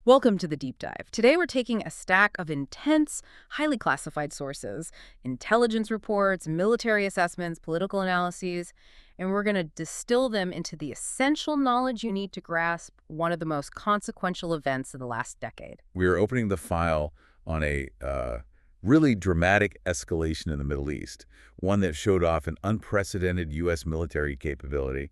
Welcome to the deep dive. Today we're taking a stack of intense, highly classified sources, intelligence reports, military assessments, political analyses, and we're going to distill them into the essential knowledge you need to grasp one of the most consequential events of the last decade. We're opening the file on a really dramatic escalation in the Middle East, one that showed off an unprecedented U.S. military capability.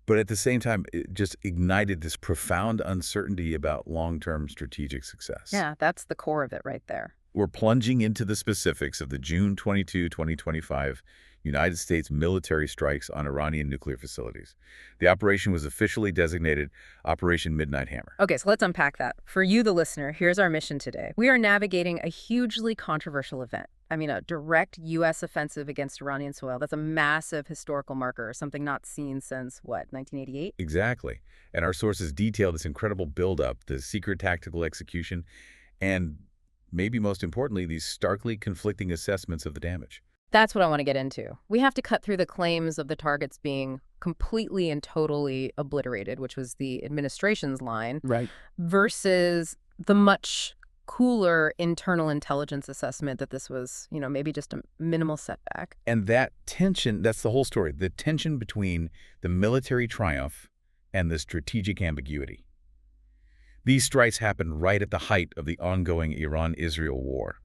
But at the same time, it just ignited this profound uncertainty about long-term strategic success. Yeah, that's the core of it right there. We're plunging into the specifics of the June 22, 2025 United States military strikes on Iranian nuclear facilities. The operation was officially designated Operation Midnight Hammer. Okay, so let's unpack that. For you, the listener, here's our mission today. We are navigating a hugely controversial event. I mean, a direct U.S. offensive against Iranian soil. That's a massive historical marker, something not seen since, what, 1988? Exactly. And our sources detail this incredible buildup, the secret tactical execution, and maybe most importantly, these starkly conflicting assessments of the damage. That's what I want to get into. We have to cut through the claims of the targets being completely and totally obliterated, which was the administration's line, Right. versus the much cooler internal intelligence assessment that this was, maybe just a minimal setback. And that tension, that's the whole story, the tension between the military triumph and the strategic ambiguity. These strikes happened right at the height of the ongoing Iran-Israel war.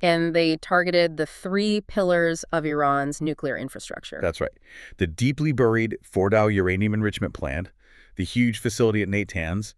And they targeted the three pillars of Iran's nuclear infrastructure. That's right. The deeply buried Fordow uranium enrichment plant, the huge facility at Natanz,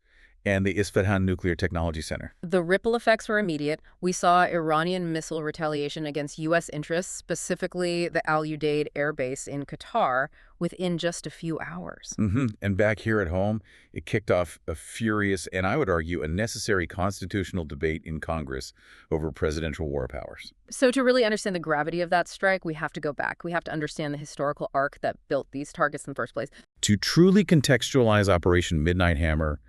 and the Isfahan Nuclear Technology Center. The ripple effects were immediate. We saw Iranian missile retaliation against U.S. interests, specifically the Udeid Air Base in Qatar, within just a few hours. And back here at home, it kicked off a furious, and I would argue, a necessary constitutional debate in Congress over presidential war powers. So to really understand the gravity of that strike, we have to go back. We have to understand the historical arc that built these targets in the first place. To truly contextualize Operation Midnight Hammer,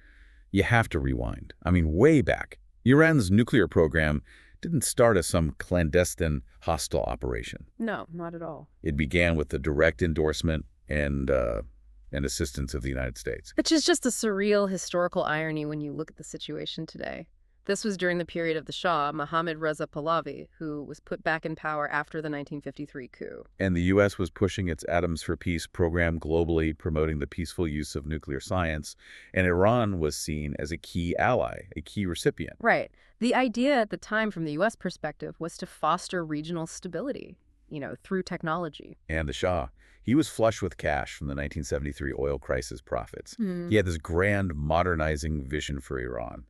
you have to rewind. I mean, way back. Iran's nuclear program didn't start as some clandestine, hostile operation. No, not at all. It began with the direct endorsement and assistance of the United States. Which is just a surreal historical irony when you look at the situation today. This was during the period of the Shah, Mohammad Reza Pahlavi, who was put back in power after the 1953 coup. And the U.S. was pushing its Atoms for Peace program globally, promoting the peaceful use of nuclear science, and Iran was seen as a key ally, a key recipient. Right. The idea at the time from the U.S. perspective was to foster regional stability, through technology. And the Shah, he was flush with cash from the 1973 oil crisis profits. He had this grand modernizing vision for Iran.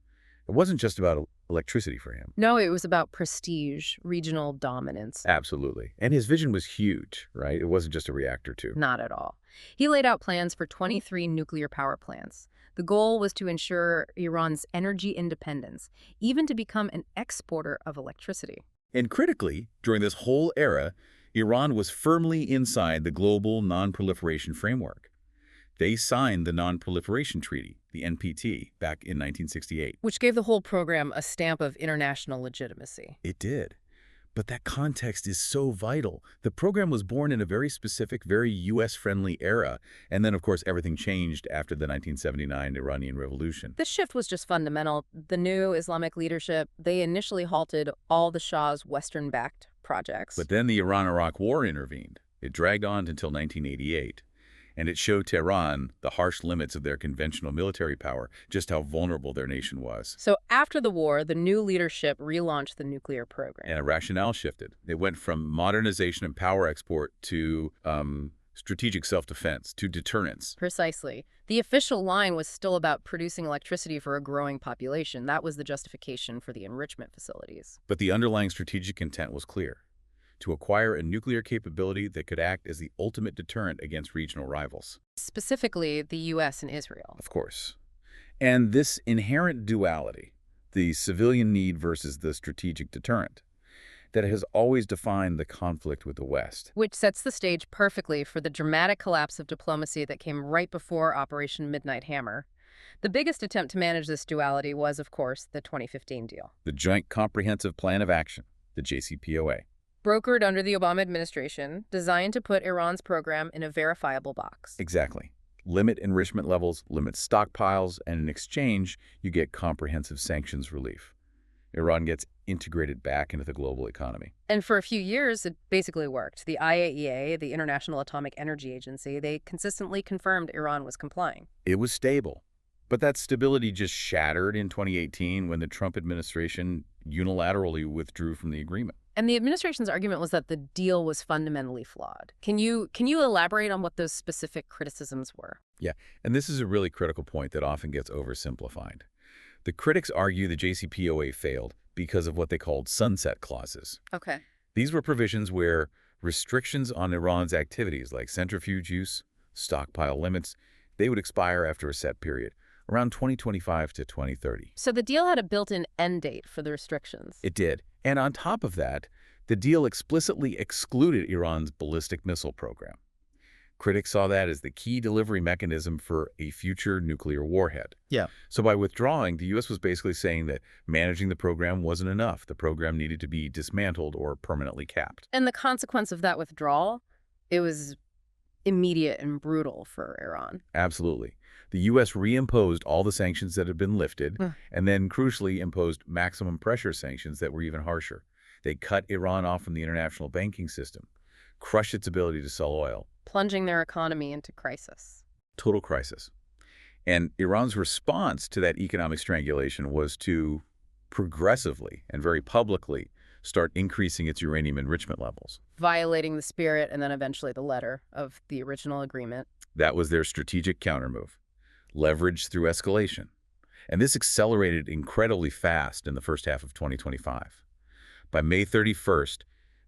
It wasn't just about electricity for him. No, it was about prestige, regional dominance. Absolutely. And his vision was huge, right? It wasn't just a reactor, too. Not at all. He laid out plans for 23 nuclear power plants. The goal was to ensure Iran's energy independence, even to become an exporter of electricity. And critically, during this whole era, Iran was firmly inside the global non-proliferation framework. They signed the Non-Proliferation Treaty, the NPT, back in 1968. Which gave the whole program a stamp of international legitimacy. It did. But that context is so vital. The program was born in a very specific, very U.S.-friendly era. And then, of course, everything changed after the 1979 Iranian Revolution. This shift was just fundamental. The new Islamic leadership, they initially halted all the Shah's Western-backed projects. But then the Iran-Iraq War intervened. It dragged on until 1988. And it showed Tehran the harsh limits of their conventional military power, just how vulnerable their nation was. So after the war, the new leadership relaunched the nuclear program. And a rationale shifted. It went from modernization and power export to strategic self-defense, to deterrence. Precisely. The official line was still about producing electricity for a growing population. That was the justification for the enrichment facilities. But the underlying strategic intent was clear: to acquire a nuclear capability that could act as the ultimate deterrent against regional rivals. Specifically, the U.S. and Israel. Of course. And this inherent duality, the civilian need versus the strategic deterrent, that has always defined the conflict with the West. Which sets the stage perfectly for the dramatic collapse of diplomacy that came right before Operation Midnight Hammer. The biggest attempt to manage this duality was, of course, the 2015 deal. The Joint Comprehensive Plan of Action, the JCPOA. Brokered under the Obama administration, designed to put Iran's program in a verifiable box. Exactly. limit enrichment levels, limit stockpiles, and in exchange, you get comprehensive sanctions relief. Iran gets integrated back into the global economy. And for a few years, it basically worked. The IAEA, the International Atomic Energy Agency, they consistently confirmed Iran was complying. It was stable. But that stability just shattered in 2018 when the Trump administration unilaterally withdrew from the agreement. And the administration's argument was that the deal was fundamentally flawed. Can you elaborate on what those specific criticisms were? Yeah, and this is a really critical point that often gets oversimplified. The critics argue the JCPOA failed because of what they called sunset clauses. Okay. These were provisions where restrictions on Iran's activities like centrifuge use, stockpile limits, they would expire after a set period, around 2025 to 2030. So the deal had a built-in end date for the restrictions. It did. And on top of that, the deal explicitly excluded Iran's ballistic missile program. Critics saw that as the key delivery mechanism for a future nuclear warhead. Yeah. So by withdrawing, the U.S. was basically saying that managing the program wasn't enough. The program needed to be dismantled or permanently capped. And the consequence of that withdrawal, it was immediate and brutal for Iran. Absolutely. The U.S. reimposed all the sanctions that had been lifted, and then, crucially, imposed maximum pressure sanctions that were even harsher. They cut Iran off from the international banking system, crushed its ability to sell oil. Plunging their economy into crisis. Total crisis. And Iran's response to that economic strangulation was to progressively and very publicly start increasing its uranium enrichment levels. Violating the spirit and then eventually the letter of the original agreement. That was their strategic countermove, leveraged through escalation. And this accelerated incredibly fast in the first half of 2025. By May 31st,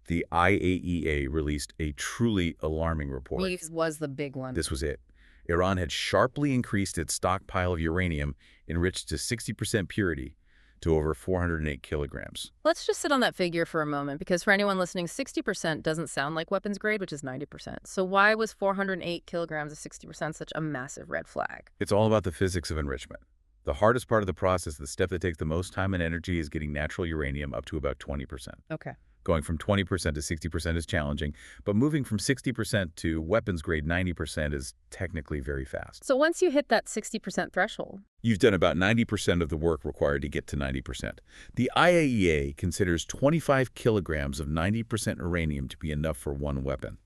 the IAEA released a truly alarming report. This was the big one. This was it. Iran had sharply increased its stockpile of uranium enriched to 60% purity to over 408 kilograms. Let's just sit on that figure for a moment, because for anyone listening, 60% doesn't sound like weapons grade, which is 90%. So why was 408 kilograms of 60% such a massive red flag? It's all about the physics of enrichment. The hardest part of the process, the step that takes the most time and energy, is getting natural uranium up to about 20%. Okay. Going from 20% to 60% is challenging, but moving from 60% to weapons-grade 90% is technically very fast. So once you hit that 60% threshold, you've done about 90% of the work required to get to 90%. The IAEA considers 25 kilograms of 90% uranium to be enough for one weapon.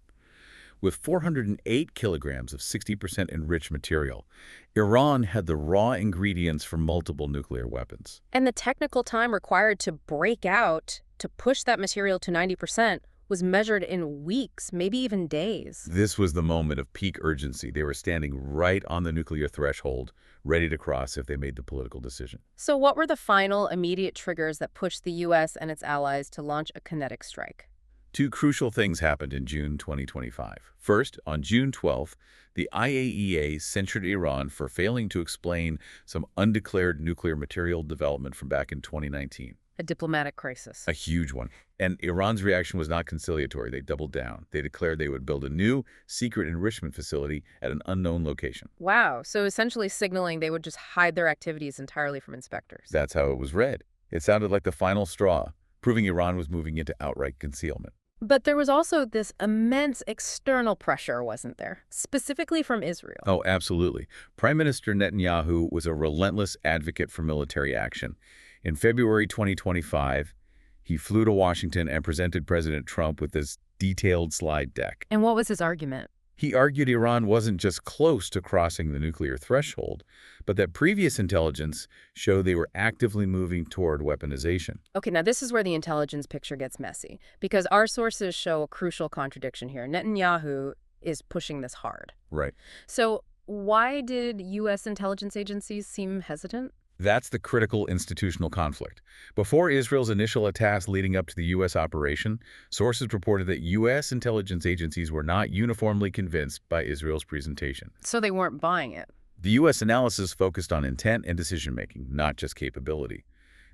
With 408 kilograms of 60% enriched material, Iran had the raw ingredients for multiple nuclear weapons. And the technical time required to break out to push that material to 90% was measured in weeks, maybe even days. This was the moment of peak urgency. They were standing right on the nuclear threshold, ready to cross if they made the political decision. So what were the final immediate triggers that pushed the U.S. and its allies to launch a kinetic strike? Two crucial things happened in June 2025. First, on June 12th, the IAEA censured Iran for failing to explain some undeclared nuclear material development from back in 2019. A diplomatic crisis. A huge one. And Iran's reaction was not conciliatory. They doubled down. They declared they would build a new secret enrichment facility at an unknown location. Wow. So essentially signaling they would just hide their activities entirely from inspectors. That's how it was read. It sounded like the final straw, proving Iran was moving into outright concealment. But there was also this immense external pressure, wasn't there? Specifically from Israel. Oh, absolutely. Prime Minister Netanyahu was a relentless advocate for military action. In February 2025, he flew to Washington and presented President Trump with this detailed slide deck. And what was his argument? He argued Iran wasn't just close to crossing the nuclear threshold, but that previous intelligence showed they were actively moving toward weaponization. Okay, now this is where the intelligence picture gets messy, because our sources show a crucial contradiction here. Netanyahu is pushing this hard. Right. So why did U.S. intelligence agencies seem hesitant? That's the critical institutional conflict. Before Israel's initial attacks leading up to the U.S. operation, sources reported that U.S. intelligence agencies were not uniformly convinced by Israel's presentation. So they weren't buying it. The U.S. analysis focused on intent and decision-making, not just capability.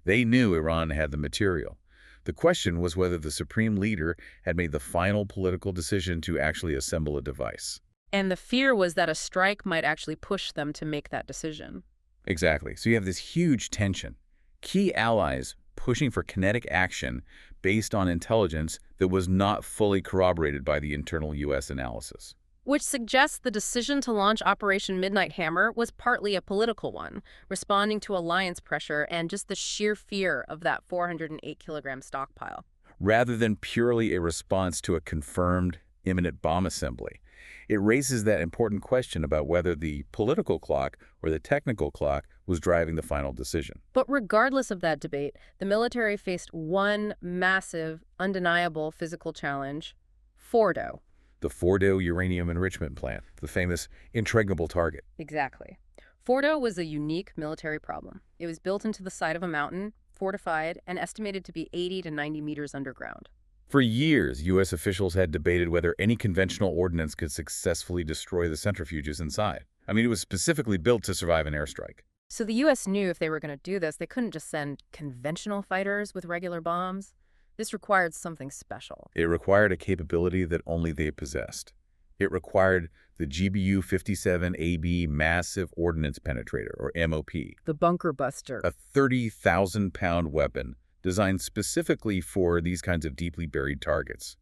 They knew Iran had the material. The question was whether the supreme leader had made the final political decision to actually assemble a device. And the fear was that a strike might actually push them to make that decision. Exactly. So you have this huge tension. Key allies pushing for kinetic action based on intelligence that was not fully corroborated by the internal U.S. analysis. which suggests the decision to launch Operation Midnight Hammer was partly a political one, responding to alliance pressure and just the sheer fear of that 408-kilogram stockpile. Rather than purely a response to a confirmed imminent bomb assembly. It raises that important question about whether the political clock or the technical clock was driving the final decision. But regardless of that debate, the military faced one massive, undeniable physical challenge: Fordow. The Fordow uranium enrichment plant, the famous intriguable target. Exactly. Fordow was a unique military problem. It was built into the side of a mountain, fortified, and estimated to be 80 to 90 meters underground. For years, U.S. officials had debated whether any conventional ordnance could successfully destroy the centrifuges inside. I mean, it was specifically built to survive an airstrike. So the U.S. knew if they were going to do this, they couldn't just send conventional fighters with regular bombs. This required something special. It required a capability that only they possessed. It required the GBU-57AB Massive Ordnance Penetrator, or MOP. The bunker buster. A 30,000-pound weapon designed specifically for these kinds of deeply buried targets.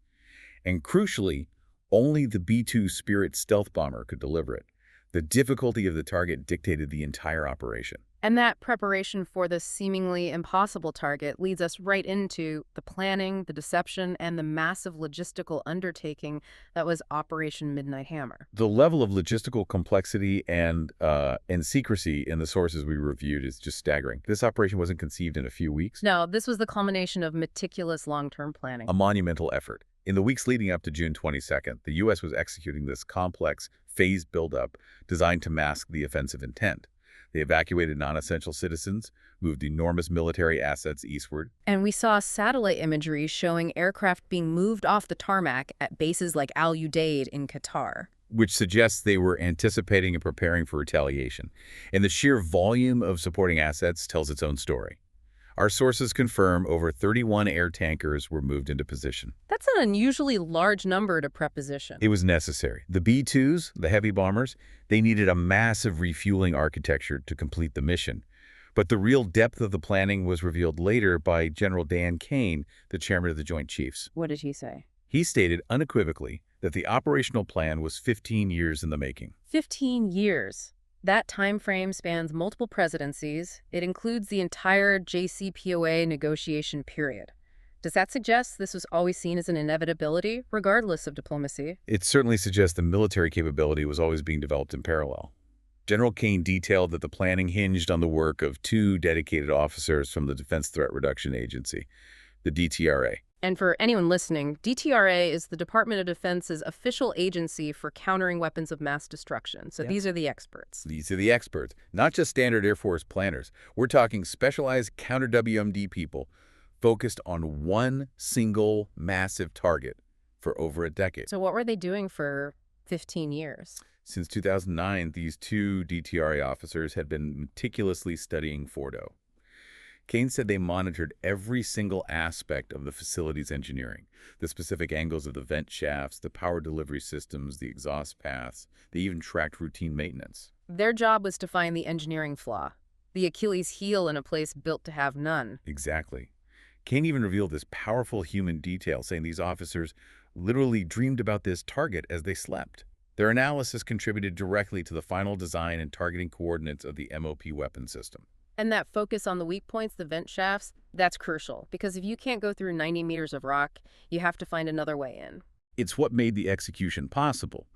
And crucially, only the B-2 Spirit stealth bomber could deliver it. The difficulty of the target dictated the entire operation. And that preparation for this seemingly impossible target leads us right into the planning, the deception, and the massive logistical undertaking that was Operation Midnight Hammer. The level of logistical complexity and secrecy in the sources we reviewed is just staggering. This operation wasn't conceived in a few weeks. No, this was the culmination of meticulous long-term planning. A monumental effort. In the weeks leading up to June 22nd, the U.S. was executing this complex, phased buildup designed to mask the offensive intent. They evacuated non-essential citizens, moved enormous military assets eastward. And we saw satellite imagery showing aircraft being moved off the tarmac at bases like Al Udeid in Qatar. Which suggests they were anticipating and preparing for retaliation. And the sheer volume of supporting assets tells its own story. Our sources confirm over 31 air tankers were moved into position. That's an unusually large number to preposition. It was necessary. The B-2s, the heavy bombers, they needed a massive refueling architecture to complete the mission. But the real depth of the planning was revealed later by General Dan Kane, the chairman of the Joint Chiefs. What did he say? He stated unequivocally that the operational plan was 15 years in the making. 15 years. That time frame spans multiple presidencies. It includes the entire JCPOA negotiation period. Does that suggest this was always seen as an inevitability, regardless of diplomacy? It certainly suggests the military capability was always being developed in parallel. General Kane detailed that the planning hinged on the work of two dedicated officers from the Defense Threat Reduction Agency, the DTRA. And for anyone listening, DTRA is the Department of Defense's official agency for countering weapons of mass destruction. So These are the experts. These are the experts, not just standard Air Force planners. We're talking specialized counter-WMD people focused on one single massive target for over a decade. So what were they doing for 15 years? Since 2009, these two DTRA officers had been meticulously studying Fordow. Kane said they monitored every single aspect of the facility's engineering, the specific angles of the vent shafts, the power delivery systems, the exhaust paths. They even tracked routine maintenance. Their job was to find the engineering flaw, the Achilles heel in a place built to have none. Exactly. Kane even revealed this powerful human detail, saying these officers literally dreamed about this target as they slept. Their analysis contributed directly to the final design and targeting coordinates of the MOP weapon system. And that focus on the weak points, the vent shafts, that's crucial. Because if you can't go through 90 meters of rock, you have to find another way in. It's what made the execution possible.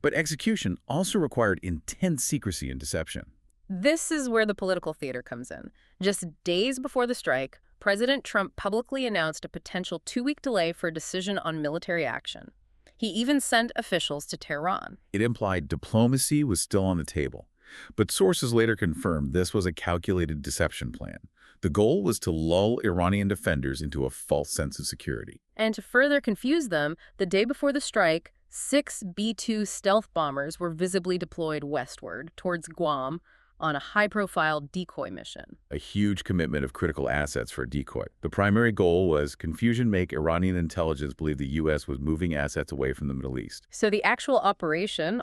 But execution also required intense secrecy and deception. This is where the political theater comes in. Just days before the strike, President Trump publicly announced a potential 2-week delay for a decision on military action. He even sent officials to Tehran. It implied diplomacy was still on the table. But sources later confirmed this was a calculated deception plan. The goal was to lull Iranian defenders into a false sense of security. And to further confuse them, the day before the strike, 6 B-2 stealth bombers were visibly deployed westward towards Guam on a high-profile decoy mission. A huge commitment of critical assets for a decoy. The primary goal was confusion, make Iranian intelligence believe the U.S. was moving assets away from the Middle East. So the actual Operation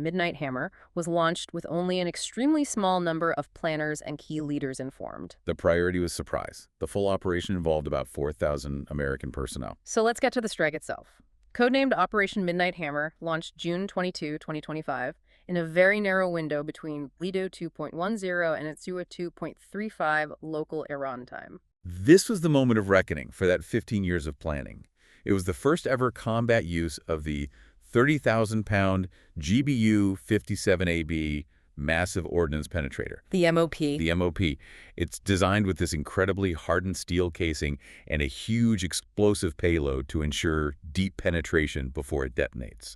Midnight Hammer, was launched with only an extremely small number of planners and key leaders informed. The priority was surprise. The full operation involved about 4,000 American personnel. So let's get to the strike itself. Codenamed Operation Midnight Hammer, launched June 22, 2025, in a very narrow window between Lido 2.10 and Itsua 2.35 local Iran time. This was the moment of reckoning for that 15 years of planning. It was the first ever combat use of the 30,000-pound GBU-57AB massive ordnance penetrator. The MOP. The MOP. It's designed with this incredibly hardened steel casing and a huge explosive payload to ensure deep penetration before it detonates.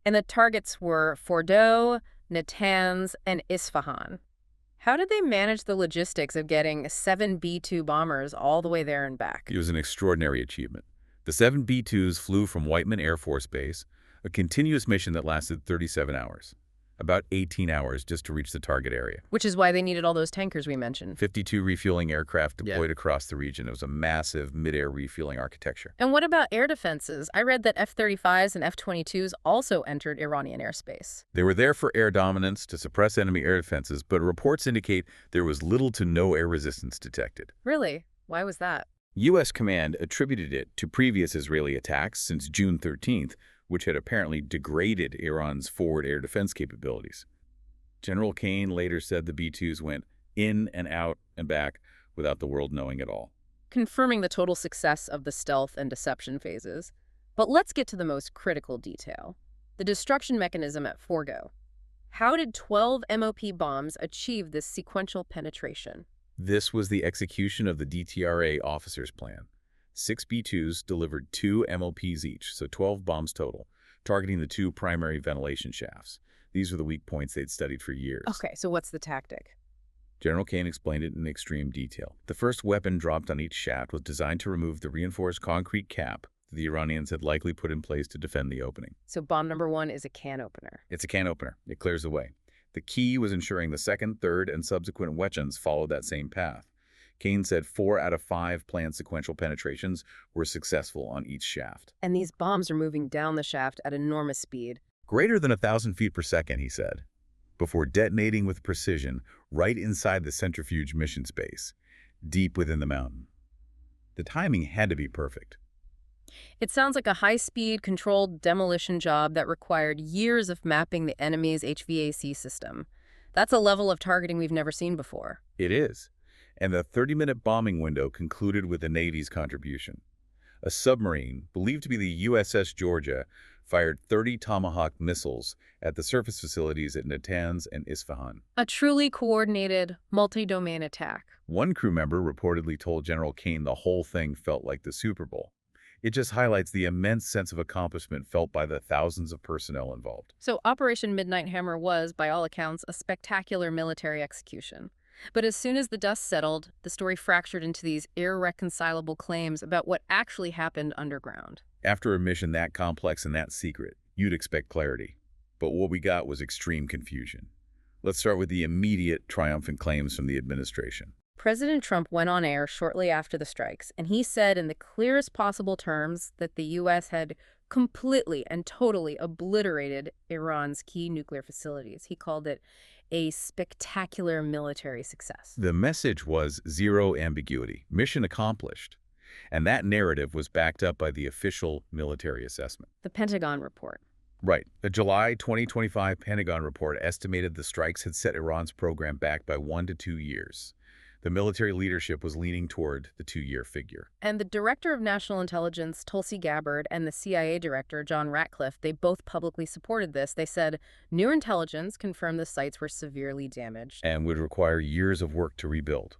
And the targets were Fordow, Natanz, and Isfahan. How did they manage the logistics of getting 7 B-2 bombers all the way there and back? It was an extraordinary achievement. The 7 B-2s flew from Whiteman Air Force Base, a continuous mission that lasted 37 hours. About 18 hours just to reach the target area. Which is why they needed all those tankers we mentioned. 52 refueling aircraft deployed across the region. It was a massive mid-air refueling architecture. And what about air defenses? I read that F-35s and F-22s also entered Iranian airspace. They were there for air dominance to suppress enemy air defenses, but reports indicate there was little to no air resistance detected. Really? Why was that? U.S. command attributed it to previous Israeli attacks since June 13th, which had apparently degraded Iran's forward air defense capabilities. General Kane later said the B-2s went in and out and back without the world knowing at all. Confirming the total success of the stealth and deception phases. But let's get to the most critical detail. The destruction mechanism at Fordow. How did 12 MOP bombs achieve this sequential penetration? This was the execution of the DTRA officer's plan. 6 B-2s delivered 2 MLPs each, so 12 bombs total, targeting the 2 primary ventilation shafts. These were the weak points they'd studied for years. Okay, so what's the tactic? General Kane explained it in extreme detail. The first weapon dropped on each shaft was designed to remove the reinforced concrete cap that the Iranians had likely put in place to defend the opening. So bomb number 1 is a can opener. It's a can opener. It clears the way. The key was ensuring the second, third, and subsequent weapons followed that same path. Kane said 4 out of 5 planned sequential penetrations were successful on each shaft. And these bombs are moving down the shaft at enormous speed. Greater than 1,000 feet per second, he said, before detonating with precision right inside the centrifuge mission space, deep within the mountain. The timing had to be perfect. It sounds like a high-speed, controlled demolition job that required years of mapping the enemy's HVAC system. That's a level of targeting we've never seen before. It is. And the 30-minute bombing window concluded with the Navy's contribution. A submarine, believed to be the USS Georgia, fired 30 Tomahawk missiles at the surface facilities at Natanz and Isfahan. A truly coordinated, multi-domain attack. One crew member reportedly told General Kane the whole thing felt like the Super Bowl. It just highlights the immense sense of accomplishment felt by the thousands of personnel involved. So Operation Midnight Hammer was, by all accounts, a spectacular military execution. But as soon as the dust settled, the story fractured into these irreconcilable claims about what actually happened underground. After a mission that complex and that secret, you'd expect clarity. But what we got was extreme confusion. Let's start with the immediate triumphant claims from the administration. President Trump went on air shortly after the strikes, and he said in the clearest possible terms that the U.S. had completely and totally obliterated Iran's key nuclear facilities. He called it a spectacular military success. The message was zero ambiguity, mission accomplished. And that narrative was backed up by the official military assessment. The Pentagon report. Right. A July 2025 Pentagon report estimated the strikes had set Iran's program back by 1 to 2 years. The military leadership was leaning toward the 2-year figure. And the Director of National Intelligence, Tulsi Gabbard, and the CIA Director, John Ratcliffe, they both publicly supported this. They said new intelligence confirmed the sites were severely damaged. And would require years of work to rebuild.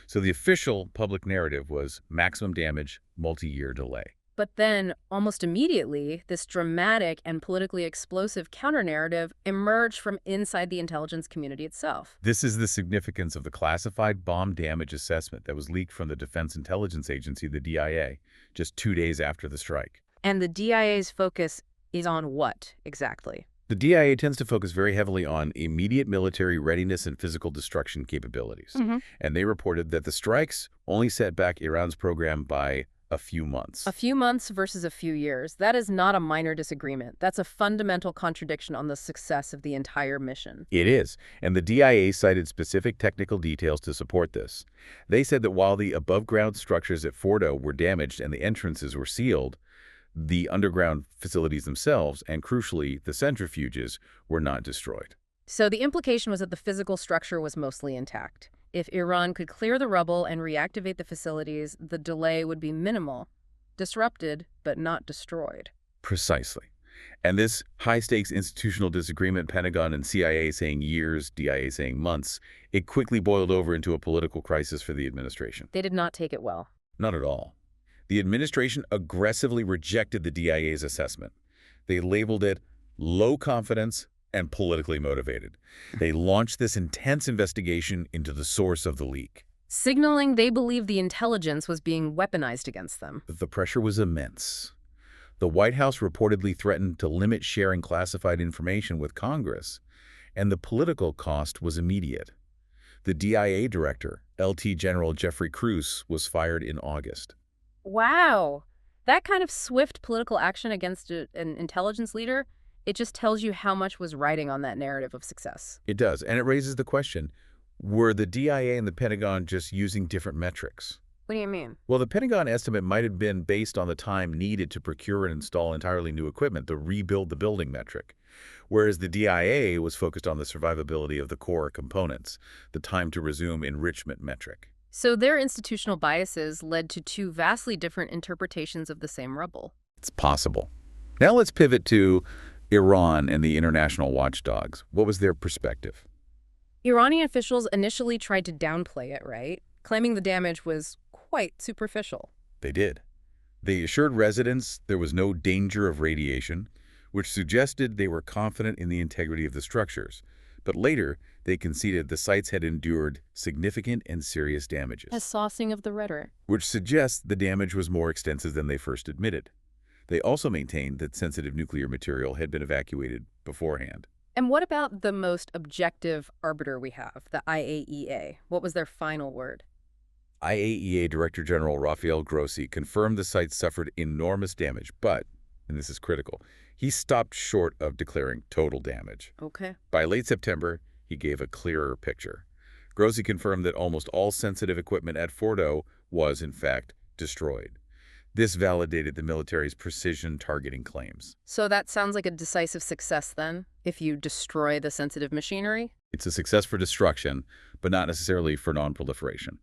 So the official public narrative was maximum damage, multi-year delay. But then, almost immediately, this dramatic and politically explosive counter-narrative emerged from inside the intelligence community itself. This is the significance of the classified bomb damage assessment that was leaked from the Defense Intelligence Agency, the DIA, just 2 days after the strike. And the DIA's focus is on what, exactly? The DIA tends to focus very heavily on immediate military readiness and physical destruction capabilities. And they reported that the strikes only set back Iran's program by a few months. A few months versus a few years. That is not a minor disagreement. That's a fundamental contradiction on the success of the entire mission. It is, and the DIA cited specific technical details to support this. They said that while the above-ground structures at Fordow were damaged and the entrances were sealed, The underground facilities themselves, and crucially, the centrifuges, were not destroyed. So the implication was that the physical structure was mostly intact. If Iran could clear the rubble and reactivate the facilities, the delay would be minimal. Disrupted, but not destroyed. Precisely. And this high-stakes institutional disagreement, Pentagon and CIA saying years, DIA saying months, it quickly boiled over into a political crisis for the administration. They did not take it well. Not at all. The administration aggressively rejected the DIA's assessment. They labeled it low confidence and politically motivated. They launched this intense investigation into the source of the leak. Signaling they believed the intelligence was being weaponized against them. The pressure was immense. The White House reportedly threatened to limit sharing classified information with Congress, and the political cost was immediate. The DIA director, LT General Jeffrey Cruz, was fired in August. Wow. That kind of swift political action against an intelligence leader, it just tells you how much was riding on that narrative of success. It does, and it raises the question, were the DIA and the Pentagon just using different metrics? What do you mean? Well, the Pentagon estimate might have been based on the time needed to procure and install entirely new equipment, the rebuild the building metric, whereas the DIA was focused on the survivability of the core components, the time to resume enrichment metric. So their institutional biases led to two vastly different interpretations of the same rubble. It's possible. Now let's pivot to Iran and the international watchdogs. What was their perspective? Iranian officials initially tried to downplay it, right? Claiming the damage was quite superficial. They did. They assured residents there was no danger of radiation, which suggested they were confident in the integrity of the structures. But later, they conceded the sites had endured significant and serious damages. A saucing of the rhetoric. Which suggests the damage was more extensive than they first admitted. They also maintained that sensitive nuclear material had been evacuated beforehand. And what about the most objective arbiter we have, the IAEA? What was their final word? IAEA Director General Rafael Grossi confirmed the site suffered enormous damage, but, and this is critical, he stopped short of declaring total damage. Okay. By late September, he gave a clearer picture. Grossi confirmed that almost all sensitive equipment at Fordow was, in fact, destroyed. This validated the military's precision targeting claims. So that sounds like a decisive success then, if you destroy the sensitive machinery? It's a success for destruction, but not necessarily for non-proliferation.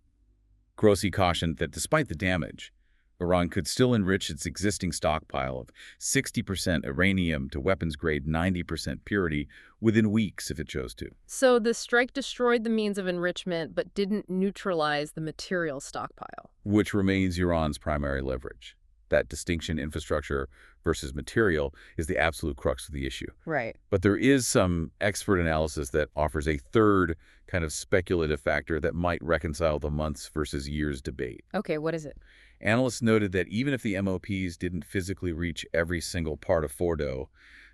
Grossi cautioned that despite the damage, Iran could still enrich its existing stockpile of 60% uranium to weapons-grade 90% purity within weeks if it chose to. So the strike destroyed the means of enrichment but didn't neutralize the material stockpile. Which remains Iran's primary leverage. That distinction, infrastructure versus material, is the absolute crux of the issue. Right. But there is some expert analysis that offers a third kind of speculative factor that might reconcile the months versus years debate. Okay, what is it? Analysts noted that even if the MOPs didn't physically reach every single part of Fordow,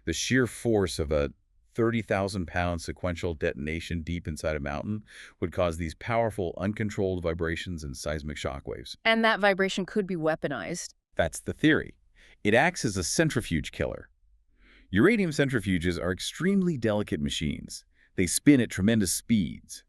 the sheer force of a 30,000-pound sequential detonation deep inside a mountain would cause these powerful, uncontrolled vibrations and seismic shockwaves. And that vibration could be weaponized. That's the theory. It acts as a centrifuge killer. Uranium centrifuges are extremely delicate machines. They spin at tremendous speeds.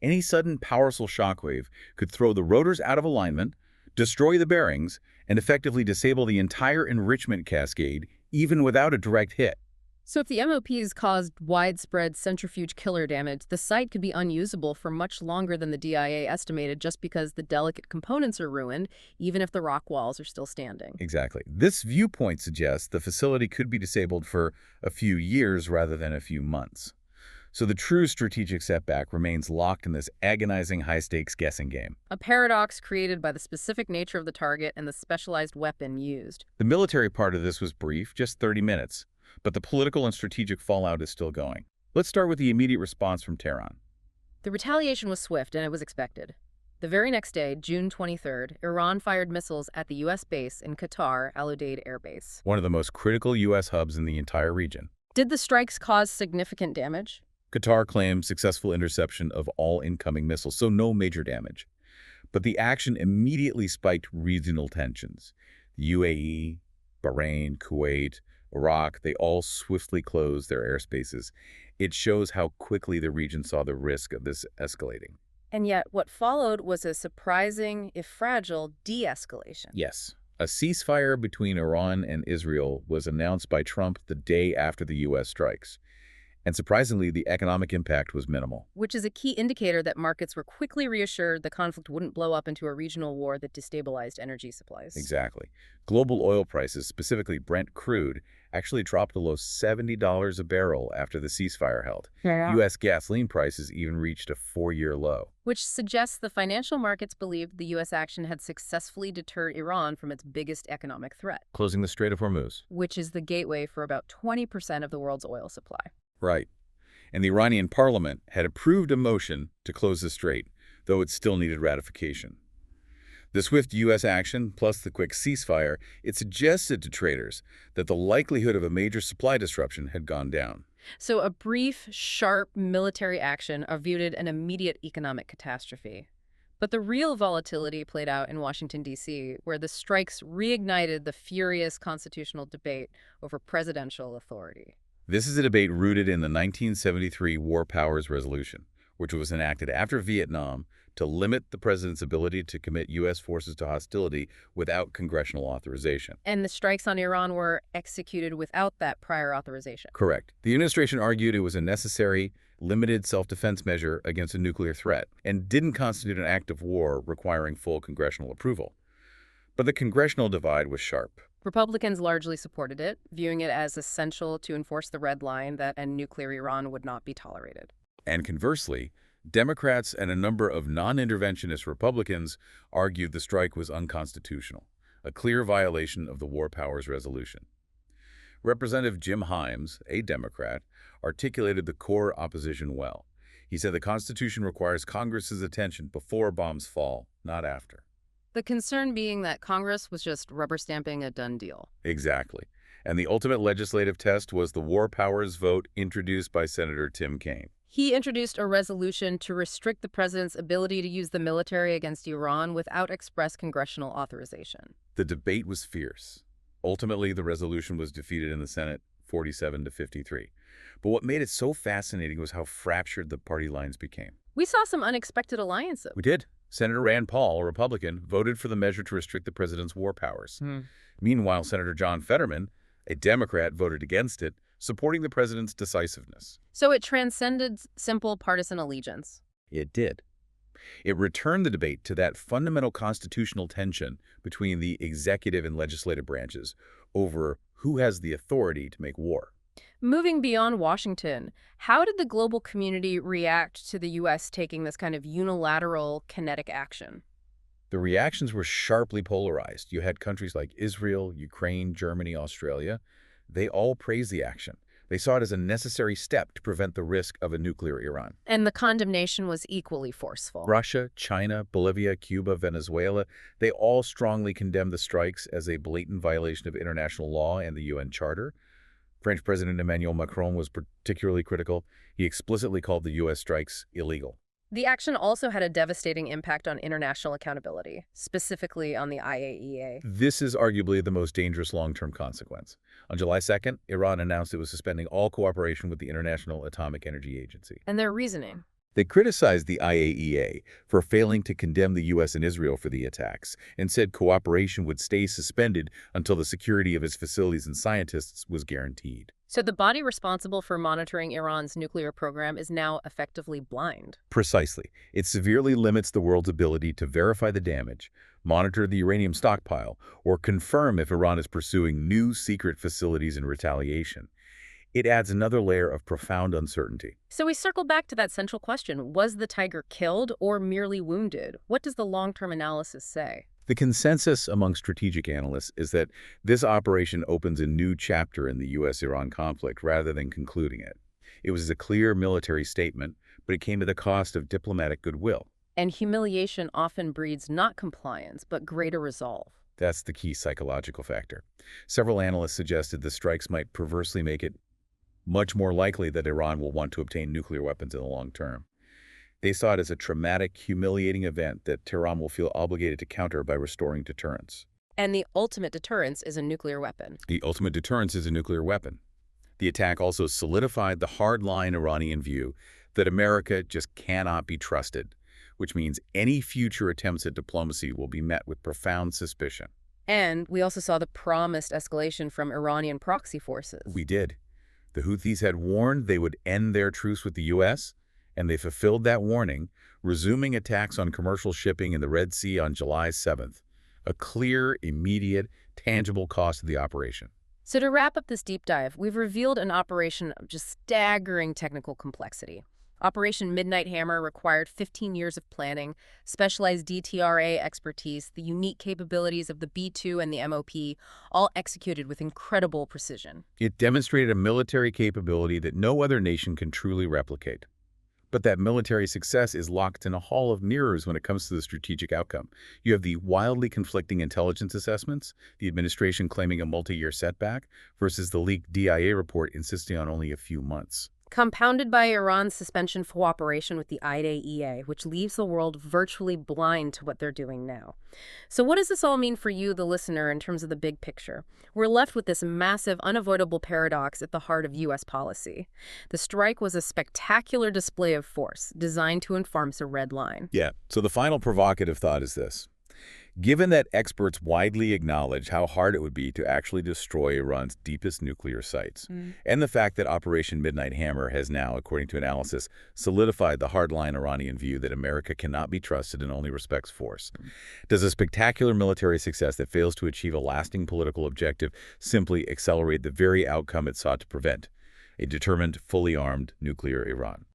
Any sudden powerful shockwave could throw the rotors out of alignment, destroy the bearings, and effectively disable the entire enrichment cascade, even without a direct hit. So if the MOPs caused widespread centrifuge killer damage, the site could be unusable for much longer than the DIA estimated just because the delicate components are ruined, even if the rock walls are still standing. Exactly. This viewpoint suggests the facility could be disabled for a few years rather than a few months. So the true strategic setback remains locked in this agonizing high-stakes guessing game. A paradox created by the specific nature of the target and the specialized weapon used. The military part of this was brief, just 30 minutes. But the political and strategic fallout is still going. Let's start with the immediate response from Tehran. The retaliation was swift, and it was expected. The very next day, June 23rd, Iran fired missiles at the U.S. base in Qatar, Udeid Air Base. One of the most critical U.S. hubs in the entire region. Did the strikes cause significant damage? Qatar claimed successful interception of all incoming missiles, so no major damage. But the action immediately spiked regional tensions. The UAE, Bahrain, Kuwait, Iraq, they all swiftly closed their airspaces. It shows how quickly the region saw the risk of this escalating. And yet, what followed was a surprising, if fragile, de-escalation. Yes. A ceasefire between Iran and Israel was announced by Trump the day after the U.S. strikes. And surprisingly, the economic impact was minimal. Which is a key indicator that markets were quickly reassured the conflict wouldn't blow up into a regional war that destabilized energy supplies. Exactly. Global oil prices, specifically Brent crude, actually dropped below $70 a barrel after the ceasefire held. Yeah. U.S. gasoline prices even reached a 4-year low. Which suggests the financial markets believed the U.S. action had successfully deterred Iran from its biggest economic threat, Closing the Strait of Hormuz. which is the gateway for about 20% of the world's oil supply. Right. And the Iranian parliament had approved a motion to close the strait, though it still needed ratification. The swift U.S. action, plus the quick ceasefire, it suggested to traders that the likelihood of a major supply disruption had gone down. So a brief, sharp military action averted an immediate economic catastrophe. But the real volatility played out in Washington, D.C., where the strikes reignited the furious constitutional debate over presidential authority. This is a debate rooted in the 1973 War Powers Resolution, which was enacted after Vietnam to limit the president's ability to commit U.S. forces to hostility without congressional authorization. And the strikes on Iran were executed without that prior authorization. Correct. The administration argued it was a necessary, limited self-defense measure against a nuclear threat and didn't constitute an act of war requiring full congressional approval. But the congressional divide was sharp. Republicans largely supported it, viewing it as essential to enforce the red line that a nuclear Iran would not be tolerated. And conversely, Democrats and a number of non-interventionist Republicans argued the strike was unconstitutional, a clear violation of the War Powers Resolution. Representative Jim Himes, a Democrat, articulated the core opposition well. He said the Constitution requires Congress's attention before bombs fall, not after. The concern being that Congress was just rubber stamping a done deal. Exactly. And the ultimate legislative test was the War Powers vote introduced by Senator Tim Kaine. He introduced a resolution to restrict the president's ability to use the military against Iran without express congressional authorization. The debate was fierce. Ultimately, the resolution was defeated in the Senate, 47-53. But what made it so fascinating was how fractured the party lines became. We saw some unexpected alliances. We did. Senator Rand Paul, a Republican, voted for the measure to restrict the president's war powers. Meanwhile, Senator John Fetterman, a Democrat, voted against it, supporting the president's decisiveness. So it transcended simple partisan allegiance. It did. It returned the debate to that fundamental constitutional tension between the executive and legislative branches over who has the authority to make war. Moving beyond Washington, how did the global community react to the U.S. taking this kind of unilateral, kinetic action? The reactions were sharply polarized. You had countries like Israel, Ukraine, Germany, Australia. They all praised the action. They saw it as a necessary step to prevent the risk of a nuclear Iran. And the condemnation was equally forceful. Russia, China, Bolivia, Cuba, Venezuela, they all strongly condemned the strikes as a blatant violation of international law and the UN Charter. French President Emmanuel Macron was particularly critical. He explicitly called the U.S. strikes illegal. The action also had a devastating impact on international accountability, specifically on the IAEA. This is arguably the most dangerous long-term consequence. On July 2nd, Iran announced it was suspending all cooperation with the International Atomic Energy Agency. And their reasoning? They criticized the IAEA for failing to condemn the U.S. and Israel for the attacks and said cooperation would stay suspended until the security of its facilities and scientists was guaranteed. So the body responsible for monitoring Iran's nuclear program is now effectively blind. Precisely. It severely limits the world's ability to verify the damage, monitor the uranium stockpile, or confirm if Iran is pursuing new secret facilities in retaliation. It adds another layer of profound uncertainty. So we circle back to that central question. Was the tiger killed or merely wounded? What does the long-term analysis say? The consensus among strategic analysts is that this operation opens a new chapter in the U.S.-Iran conflict rather than concluding it. It was a clear military statement, but it came at the cost of diplomatic goodwill. And humiliation often breeds not compliance, but greater resolve. That's the key psychological factor. Several analysts suggested the strikes might perversely make it much more likely that Iran will want to obtain nuclear weapons in the long term. They saw it as a traumatic, humiliating event that Tehran will feel obligated to counter by restoring deterrence. And the ultimate deterrence is a nuclear weapon. The ultimate deterrence is a nuclear weapon. The attack also solidified the hardline Iranian view that America just cannot be trusted, which means any future attempts at diplomacy will be met with profound suspicion. And we also saw the promised escalation from Iranian proxy forces. We did. The Houthis had warned they would end their truce with the U.S., and they fulfilled that warning, resuming attacks on commercial shipping in the Red Sea on July 7th. A clear, immediate, tangible cost of the operation. So to wrap up this deep dive, we've revealed an operation of just staggering technical complexity. Operation Midnight Hammer required 15 years of planning, specialized DTRA expertise, the unique capabilities of the B-2 and the MOP, all executed with incredible precision. It demonstrated a military capability that no other nation can truly replicate. But that military success is locked in a hall of mirrors when it comes to the strategic outcome. You have the wildly conflicting intelligence assessments, the administration claiming a multi-year setback, versus the leaked DIA report insisting on only a few months. Compounded by Iran's suspension of cooperation with the IAEA, which leaves the world virtually blind to what they're doing now. So what does this all mean for you, the listener, in terms of the big picture? We're left with this massive, unavoidable paradox at the heart of U.S. policy. The strike was a spectacular display of force, designed to enforce a red line. Yeah, so the final provocative thought is this. Given that experts widely acknowledge how hard it would be to actually destroy Iran's deepest nuclear sites, and the fact that Operation Midnight Hammer has now, according to analysis, solidified the hardline Iranian view that America cannot be trusted and only respects force, does a spectacular military success that fails to achieve a lasting political objective simply accelerate the very outcome it sought to prevent, a determined, fully armed nuclear Iran?